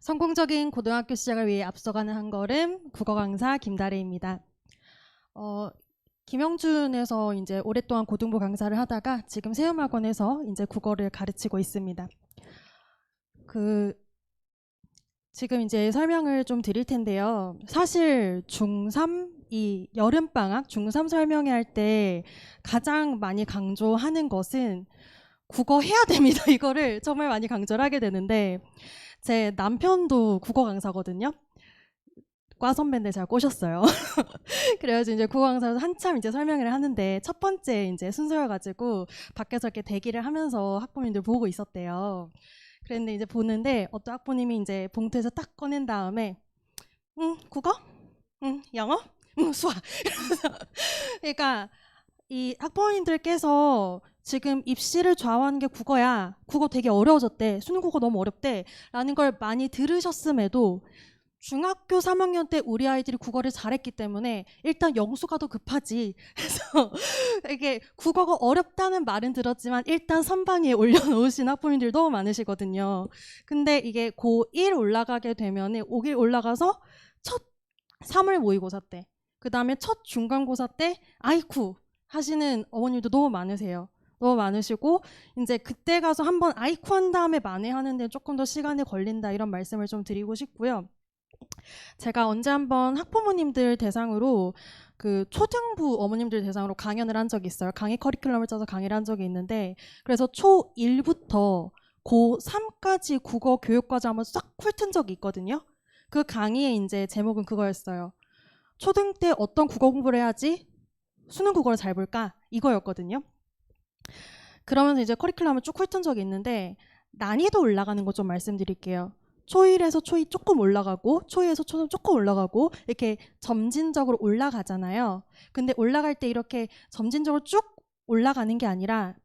성공적인 고등학교 시작을 위해 앞서가는 한 걸음 국어 강사 김다래입니다. 김영준에서 이제 오랫동안 고등부 강사를 하다가 지금 세움학원에서 이제 국어를 가르치고 있습니다. 지금 이제 설명을 좀 드릴 텐데요. 사실 중3 이 여름방학 중3 설명회 할 때 가장 많이 강조하는 것은 국어 해야 됩니다. 이거를 정말 많이 강조를 하게 되는데 제 남편도 국어 강사거든요. 과 선배인데 제가 꼬셨어요. 그래가지고 이제 국어 강사에서 한참 이제 설명을 하는데 첫 번째 이제 순서여가지고 밖에서 이렇게 대기를 하면서 학부모님들 보고 있었대요. 그랬는데 이제 보는데 어떤 학부모님이 이제 봉투에서 딱 꺼낸 다음에 국어? 영어? 수학. 그러니까 이 학부모님들께서 지금 입시를 좌우하는 게 국어야. 국어 되게 어려워졌대. 수능 국어 너무 어렵대. 라는 걸 많이 들으셨음에도 중학교 3학년 때 우리 아이들이 국어를 잘했기 때문에 일단 영수가 더 급하지. 그래서 이게 국어가 어렵다는 말은 들었지만 일단 선방에 올려놓으신 학부모님들 너무 많으시거든요. 근데 이게 고1 올라가게 되면 5길 올라가서 첫 3월 모의고사 때, 그 다음에 첫 중간고사 때 아이쿠 하시는 어머님도 너무 많으세요. 너무 많으시고 이제 그때 가서 한번 아이쿠 한 다음에 만회하는데 조금 더 시간이 걸린다 이런 말씀을 좀 드리고 싶고요. 제가 언제 한번 학부모님들 대상으로 초등부 어머님들 대상으로 강연을 한 적이 있어요. 강의 커리큘럼을 짜서 강의를 한 적이 있는데 그래서 초1부터 고3까지 국어 교육과정 한번 싹 훑은 적이 있거든요. 그 강의의 이제 제목은 그거였어요. 초등 때 어떤 국어 공부를 해야지 수능 국어를 잘 볼까? 이거였거든요. 그러면서 이제 커리큘럼을 쭉 훑은 적이 있는데 난이도 올라가는 거 좀 말씀드릴게요. 초1에서 초2 조금 올라가고 초2에서 초3 조금 올라가고 이렇게 점진적으로 올라가잖아요. 근데 올라갈 때 이렇게 점진적으로 쭉 올라가는 게 아니라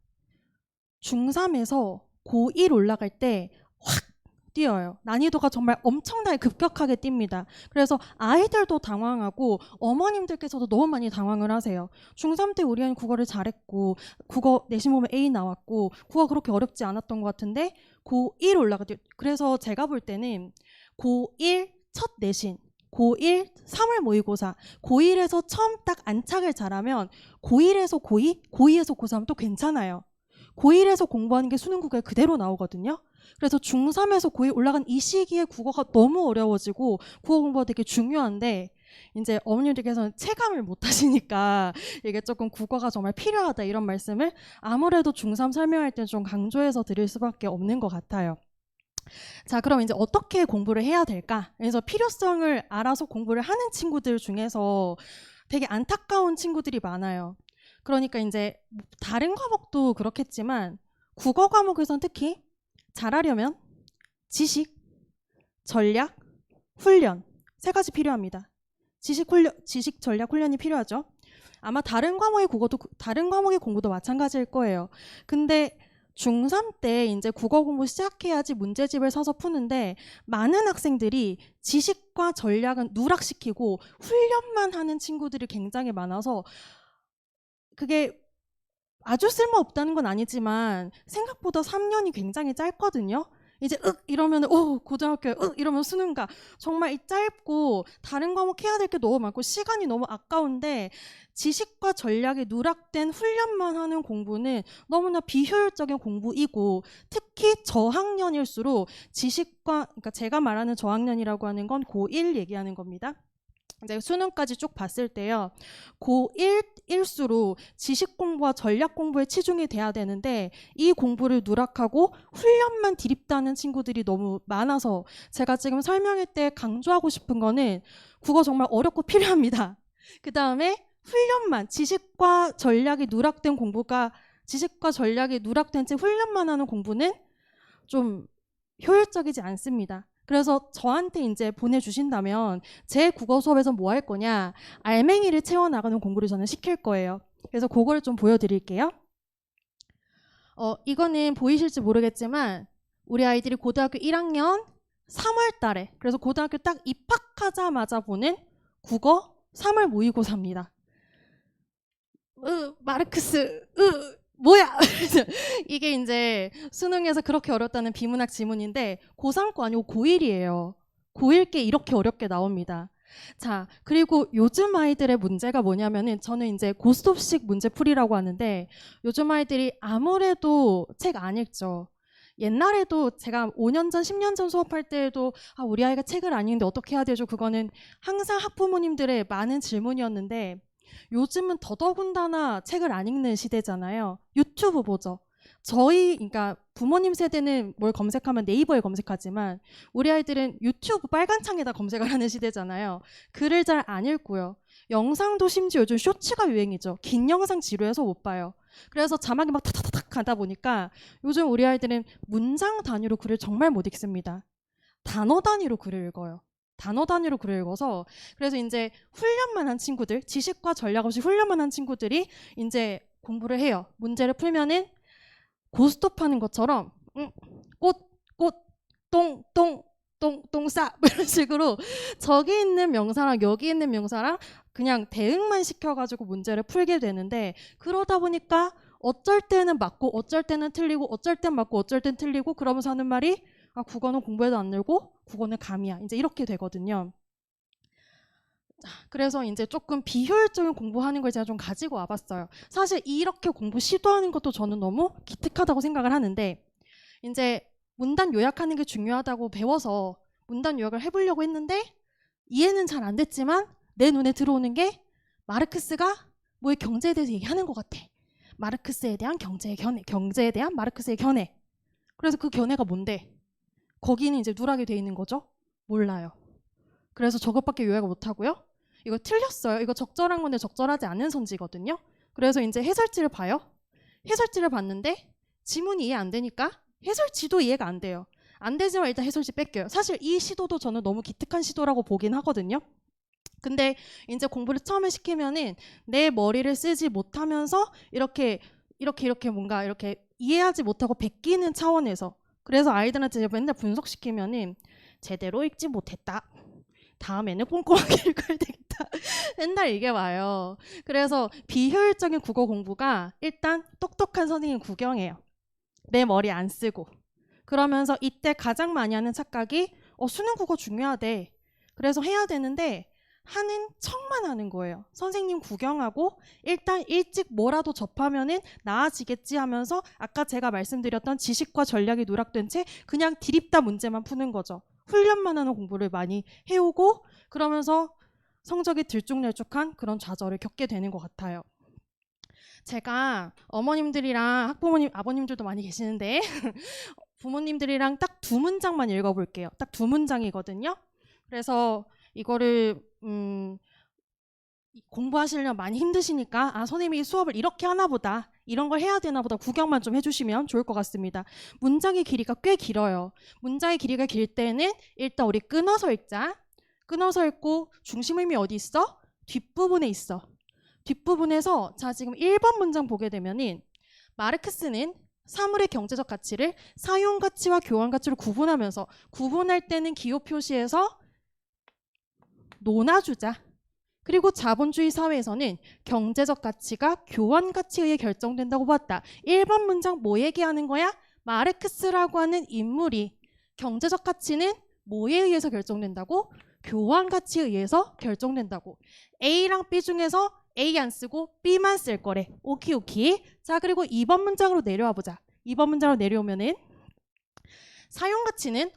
중3에서 고1 올라갈 때 확 뛰어요. 난이도가 정말 엄청나게 급격하게 뜁니다. 그래서 아이들도 당황하고 어머님들께서도 너무 많이 당황을 하세요. 중3 때 우리 아이는 국어를 잘했고 국어 내신 보면 A 나왔고 국어 그렇게 어렵지 않았던 것 같은데 고1 올라가죠. 그래서 제가 볼 때는 고1 첫 내신, 고1 3월 모의고사, 고1에서 처음 딱 안착을 잘하면 고1에서 고2, 고2에서 고3 또 괜찮아요. 고1에서 공부하는 게 수능 국어에 그대로 나오거든요. 그래서 중3에서 고2 올라간 이 시기에 국어가 너무 어려워지고 국어 공부가 되게 중요한데 이제 어머님들께서는 체감을 못 하시니까 이게 조금 국어가 정말 필요하다 이런 말씀을 아무래도 중3 설명할 때 좀 강조해서 드릴 수밖에 없는 것 같아요. 자, 그럼 이제 어떻게 공부를 해야 될까? 그래서 필요성을 알아서 공부를 하는 친구들 중에서 되게 안타까운 친구들이 많아요. 그러니까 이제 다른 과목도 그렇겠지만 국어 과목에선 특히 잘하려면 지식, 전략, 훈련 세 가지 필요합니다. 지식, 전략, 훈련이 필요하죠. 아마 다른 과목의 공부도 마찬가지일 거예요. 근데 중3 때 이제 국어 공부 시작해야지 문제집을 서서 푸는데 많은 학생들이 지식과 전략은 누락시키고 훈련만 하는 친구들이 굉장히 많아서 그게 아주 쓸모없다는 건 아니지만 생각보다 3년이 굉장히 짧거든요. 이제 이러면 고등학교에 이러면 수능가 정말 이 짧고 다른 과목 해야 될 게 너무 많고 시간이 너무 아까운데 지식과 전략이 누락된 훈련만 하는 공부는 너무나 비효율적인 공부이고 특히 저학년일수록 그러니까 제가 말하는 저학년이라고 하는 건 고1 얘기하는 겁니다. 이제 수능까지 쭉 봤을 때요. 고1일수록 지식 공부와 전략 공부에 치중이 돼야 되는데 이 공부를 누락하고 훈련만 디립다는 친구들이 너무 많아서 제가 지금 설명할 때 강조하고 싶은 거는 국어 정말 어렵고 필요합니다. 그 다음에 훈련만 지식과 전략이 누락된 채 훈련만 하는 공부는 좀 효율적이지 않습니다. 그래서 저한테 이제 보내주신다면 제 국어 수업에서 뭐 할 거냐, 알맹이를 채워나가는 공부를 저는 시킬 거예요. 그래서 그거를 좀 보여드릴게요. 이거는 보이실지 모르겠지만 우리 아이들이 고등학교 1학년 3월 달에 그래서 고등학교 딱 입학하자마자 보는 국어 3월 모의고사입니다. 마르크스 뭐야? 이게 이제 수능에서 그렇게 어렵다는 비문학 지문인데 고3 거 아니고 고1이에요. 고1 게 이렇게 어렵게 나옵니다. 자, 그리고 요즘 아이들의 문제가 뭐냐면은 저는 이제 고스톱식 문제풀이라고 하는데 요즘 아이들이 아무래도 책 안 읽죠. 옛날에도 제가 5년 전, 10년 전 수업할 때에도 우리 아이가 책을 안 읽는데 어떻게 해야 되죠? 그거는 항상 학부모님들의 많은 질문이었는데 요즘은 더더군다나 책을 안 읽는 시대잖아요. 유튜브 보죠. 그러니까 부모님 세대는 뭘 검색하면 네이버에 검색하지만 우리 아이들은 유튜브 빨간 창에다 검색을 하는 시대잖아요. 글을 잘 안 읽고요. 영상도 심지어 요즘 쇼츠가 유행이죠. 긴 영상 지루해서 못 봐요. 그래서 자막이 막 탁탁탁 가다 보니까 요즘 우리 아이들은 문장 단위로 글을 정말 못 읽습니다. 단어 단위로 글을 읽어요. 단어 단위로 글을 읽어서 그래서 이제 훈련만 한 친구들, 지식과 전략 없이 훈련만 한 친구들이 이제 공부를 해요. 문제를 풀면은 고스톱 하는 것처럼 꽃, 똥 싸 이런 식으로 저기 있는 명사랑 여기 있는 명사랑 그냥 대응만 시켜가지고 문제를 풀게 되는데 그러다 보니까 어쩔 때는 맞고 어쩔 때는 틀리고 어쩔 땐 맞고 어쩔 땐 틀리고 그러면서 하는 말이 국어는 공부해도 안 늘고 국어는 감이야. 이제 이렇게 되거든요. 그래서 이제 조금 비효율적인 공부하는 걸 제가 좀 가지고 와봤어요. 사실 이렇게 공부 시도하는 것도 저는 너무 기특하다고 생각을 하는데 이제 문단 요약하는 게 중요하다고 배워서 문단 요약을 해보려고 했는데 이해는 잘 안 됐지만 내 눈에 들어오는 게 마르크스가 뭐의 경제에 대해서 얘기하는 것 같아. 마르크스에 대한 경제의 견해, 경제에 대한 마르크스의 견해. 그래서 그 견해가 뭔데? 거기는 이제 누락이 돼 있는 거죠? 몰라요. 그래서 저것밖에 요약을 못하고요. 이거 틀렸어요. 이거 적절한 건데 적절하지 않은 선지거든요. 그래서 이제 해설지를 봐요. 해설지를 봤는데 지문이 이해 안 되니까 해설지도 이해가 안 돼요. 안 되지만 일단 해설지 뺏겨요. 사실 이 시도도 저는 너무 기특한 시도라고 보긴 하거든요. 근데 이제 공부를 처음에 시키면은 내 머리를 쓰지 못하면서 이렇게 뭔가 이렇게 이해하지 못하고 베끼는 차원에서 그래서 아이들한테 맨날 분석시키면은 제대로 읽지 못했다. 다음에는 꼼꼼하게 읽어야 되겠다. 맨날 이게 와요. 그래서 비효율적인 국어 공부가 일단 똑똑한 선생님 구경해요. 내 머리 안 쓰고. 그러면서 이때 가장 많이 하는 착각이 수능 국어 중요하대. 그래서 해야 되는데 하는 척만 하는 거예요. 선생님 구경하고 일단 일찍 뭐라도 접하면은 나아지겠지 하면서 아까 제가 말씀드렸던 지식과 전략이 누락된 채 그냥 디립다 문제만 푸는 거죠. 훈련만 하는 공부를 많이 해오고 그러면서 성적이 들쭉날쭉한 그런 좌절을 겪게 되는 것 같아요. 제가 어머님들이랑 학부모님, 아버님들도 많이 계시는데 부모님들이랑 딱 두 문장만 읽어볼게요. 딱 두 문장이거든요. 그래서 이거를 공부하시려면 많이 힘드시니까 선생님이 수업을 이렇게 하나 보다 이런 걸 해야 되나 보다 구경만 좀 해주시면 좋을 것 같습니다. 문장의 길이가 꽤 길어요. 문장의 길이가 길 때는 일단 우리 끊어서 읽자. 끊어서 읽고 중심음이 어디 있어? 뒷부분에 있어. 뒷부분에서 자 지금 1번 문장 보게 되면은 마르크스는 사물의 경제적 가치를 사용 가치와 교환 가치로 구분하면서 구분할 때는 기호 표시에서 논아주자. 그리고 자본주의 사회에서는 경제적 가치가 교환 가치에 의해 결정된다고 보았다. 1번 문장 뭐 얘기하는 거야? 마르크스라고 하는 인물이 경제적 가치는 뭐에 의해서 결정된다고? 교환 가치에 의해서 결정된다고. A랑 B 중에서 A 안 쓰고 B만 쓸 거래. 오키. 자 그리고 2번 문장으로 내려와 보자. 2번 문장으로 내려오면은 사용 가치는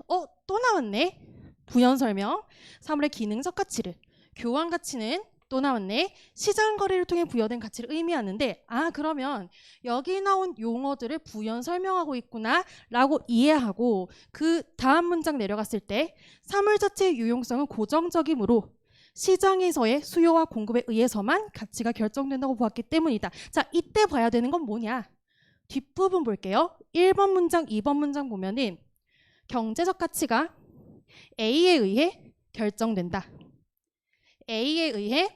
또 나왔네. 부연 설명. 사물의 기능적 가치를. 교환 가치는 또 나왔네. 시장 거래를 통해 부여된 가치를 의미하는데 그러면 여기 나온 용어들을 부연 설명하고 있구나 라고 이해하고 그 다음 문장 내려갔을 때 사물 자체의 유용성은 고정적이므로 시장에서의 수요와 공급에 의해서만 가치가 결정된다고 보았기 때문이다. 자, 이때 봐야 되는 건 뭐냐? 뒷부분 볼게요. 1번 문장, 2번 문장 보면은 경제적 가치가 A에 의해 결정된다. A에 의해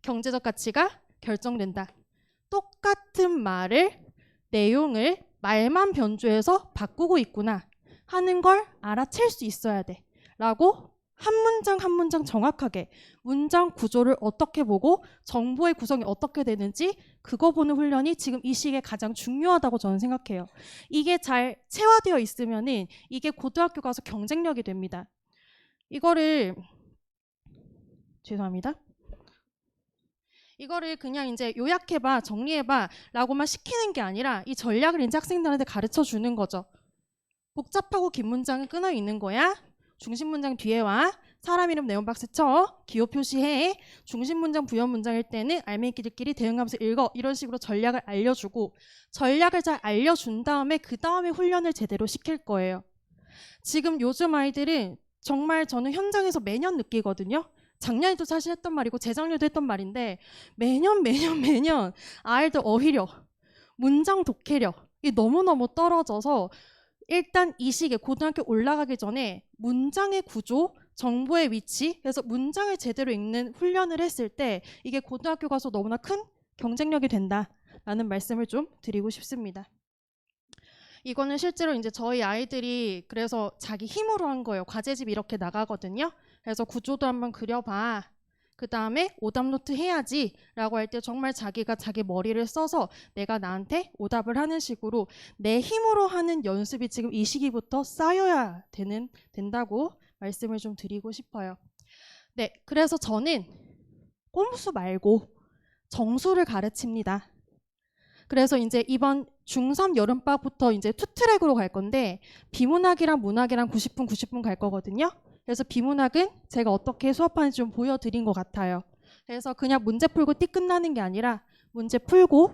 경제적 가치가 결정된다. 똑같은 내용을 말만 변주해서 바꾸고 있구나 하는 걸 알아챌 수 있어야 돼. 라고 한 문장 한 문장 정확하게 문장 구조를 어떻게 보고 정보의 구성이 어떻게 되는지 그거 보는 훈련이 지금 이 시기에 가장 중요하다고 저는 생각해요. 이게 잘 체화되어 있으면은 이게 고등학교 가서 경쟁력이 됩니다. 이거를 죄송합니다. 이거를 그냥 이제 요약해봐, 정리해봐 라고만 시키는 게 아니라 이 전략을 이제 학생들한테 가르쳐 주는 거죠. 복잡하고 긴 문장은 끊어 있는 거야. 중심 문장 뒤에 와. 사람 이름 네온 박스 쳐. 기호 표시해. 중심 문장 부연 문장일 때는 알맹이끼리끼리 대응하면서 읽어. 이런 식으로 전략을 알려주고 전략을 잘 알려준 다음에 그 다음에 훈련을 제대로 시킬 거예요. 지금 요즘 아이들은 정말 저는 현장에서 매년 느끼거든요. 작년에도 사실 했던 말이고 재작년에도 했던 말인데 매년 아이들 어휘력, 문장 독해력이 너무너무 떨어져서 일단 이 시기에 고등학교 올라가기 전에 문장의 구조, 정보의 위치, 그래서 문장을 제대로 읽는 훈련을 했을 때 이게 고등학교 가서 너무나 큰 경쟁력이 된다라는 말씀을 좀 드리고 싶습니다. 이거는 실제로 이제 저희 아이들이 그래서 자기 힘으로 한 거예요. 과제집 이렇게 나가거든요. 그래서 구조도 한번 그려봐. 그 다음에 오답 노트 해야지 라고 할 때 정말 자기가 자기 머리를 써서 내가 나한테 오답을 하는 식으로 내 힘으로 하는 연습이 지금 이 시기부터 쌓여야 된다고 말씀을 좀 드리고 싶어요. 네, 그래서 저는 꼼수 말고 정수를 가르칩니다. 그래서 이제 이번 중3 여름방학부터 이제 투트랙으로 갈 건데 비문학이랑 문학이랑 90분 90분 갈 거거든요. 그래서 비문학은 제가 어떻게 수업하는지 좀 보여드린 것 같아요. 그래서 그냥 문제 풀고 띠 끝나는 게 아니라 문제 풀고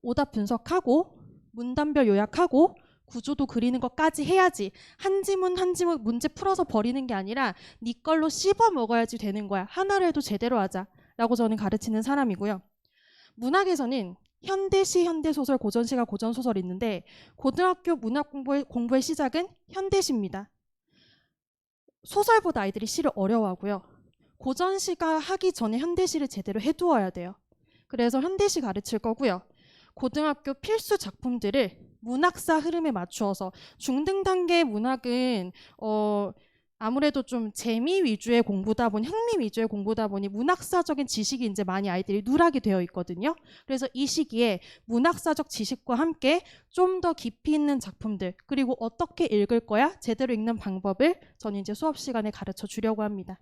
오답 분석하고 문단별 요약하고 구조도 그리는 것까지 해야지 한 지문 한 지문 문제 풀어서 버리는 게 아니라 네 걸로 씹어 먹어야지 되는 거야. 하나를 해도 제대로 하자라고 저는 가르치는 사람이고요. 문학에서는 현대시, 현대소설, 고전시가 고전소설이 있는데 고등학교 문학 공부의 시작은 현대시입니다. 소설보다 아이들이 시를 어려워하고요. 고전시가 하기 전에 현대시를 제대로 해두어야 돼요. 그래서 현대시 가르칠 거고요. 고등학교 필수 작품들을 문학사 흐름에 맞추어서 중등 단계 문학은 아무래도 좀 재미 위주의 공부다 보니 흥미 위주의 공부다 보니 문학사적인 지식이 이제 많이 아이들이 누락이 되어 있거든요. 그래서 이 시기에 문학사적 지식과 함께 좀 더 깊이 있는 작품들 그리고 어떻게 읽을 거야 제대로 읽는 방법을 저는 이제 수업 시간에 가르쳐 주려고 합니다.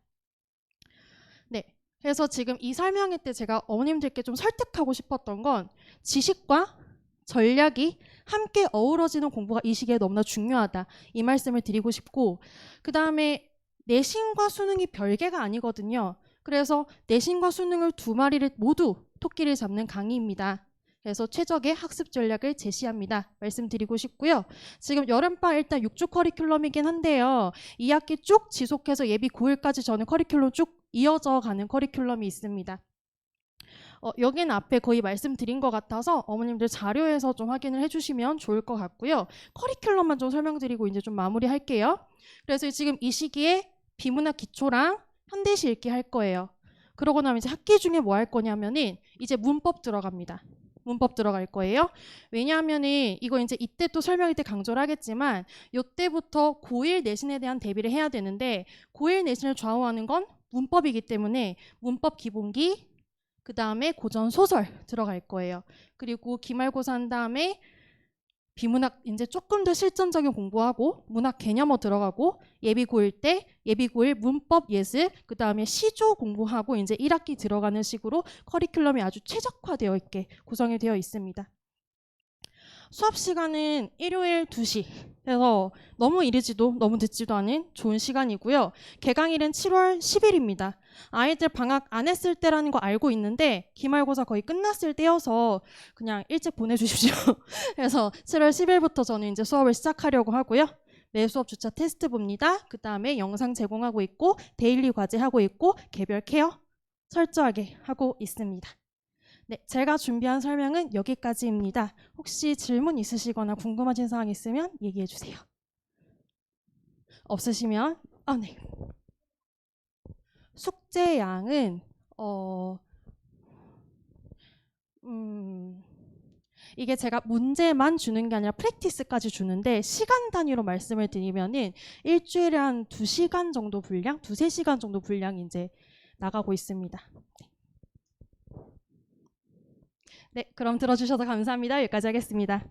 네. 그래서 지금 이 설명회 때 제가 어머님들께 좀 설득하고 싶었던 건 지식과 전략이 함께 어우러지는 공부가 이 시기에 너무나 중요하다. 이 말씀을 드리고 싶고 그 다음에 내신과 수능이 별개가 아니거든요. 그래서 내신과 수능을 두 마리를 모두 토끼를 잡는 강의입니다. 그래서 최적의 학습 전략을 제시합니다. 말씀드리고 싶고요. 지금 여름방 일단 6주 커리큘럼이긴 한데요. 2학기 쭉 지속해서 예비 9일까지 저는 커리큘럼 쭉 이어져 가는 커리큘럼이 있습니다. 여기는 앞에 거의 말씀드린 것 같아서 어머님들 자료에서 좀 확인을 해주시면 좋을 것 같고요. 커리큘럼만 좀 설명드리고 이제 좀 마무리할게요. 그래서 지금 이 시기에 비문학 기초랑 현대시 읽기 할 거예요. 그러고 나면 이제 학기 중에 뭐 할 거냐면은 이제 문법 들어갑니다. 문법 들어갈 거예요. 왜냐하면은 이거 이제 이때 또 설명일 때 강조를 하겠지만 이때부터 고1 내신에 대한 대비를 해야 되는데 고1 내신을 좌우하는 건 문법이기 때문에 문법 기본기 그 다음에 고전 소설 들어갈 거예요. 그리고 기말고사 한 다음에 비문학 이제 조금 더 실전적인 공부하고 문학 개념어 들어가고 예비 고1 때 예비 고1 문법 예습 그 다음에 시조 공부하고 이제 1학기 들어가는 식으로 커리큘럼이 아주 최적화되어 있게 구성이 되어 있습니다. 수업 시간은 일요일 2시 그래서 너무 이르지도 너무 늦지도 않은 좋은 시간이고요. 개강일은 7월 10일입니다. 아이들 방학 안 했을 때라는 거 알고 있는데 기말고사 거의 끝났을 때여서 그냥 일찍 보내주십시오. 그래서 7월 10일부터 저는 이제 수업을 시작하려고 하고요. 매 수업 주차 테스트 봅니다. 그 다음에 영상 제공하고 있고 데일리 과제 하고 있고 개별 케어 철저하게 하고 있습니다. 네, 제가 준비한 설명은 여기까지입니다. 혹시 질문 있으시거나 궁금하신 사항 있으면 얘기해 주세요. 없으시면 네. 숙제양은 이게 제가 문제만 주는 게 아니라 프랙티스까지 주는데 시간 단위로 말씀을 드리면은 일주일에 한 2시간 정도 분량, 2~3시간 정도 분량이 이제 나가고 있습니다. 네, 그럼 들어주셔서 감사합니다. 여기까지 하겠습니다.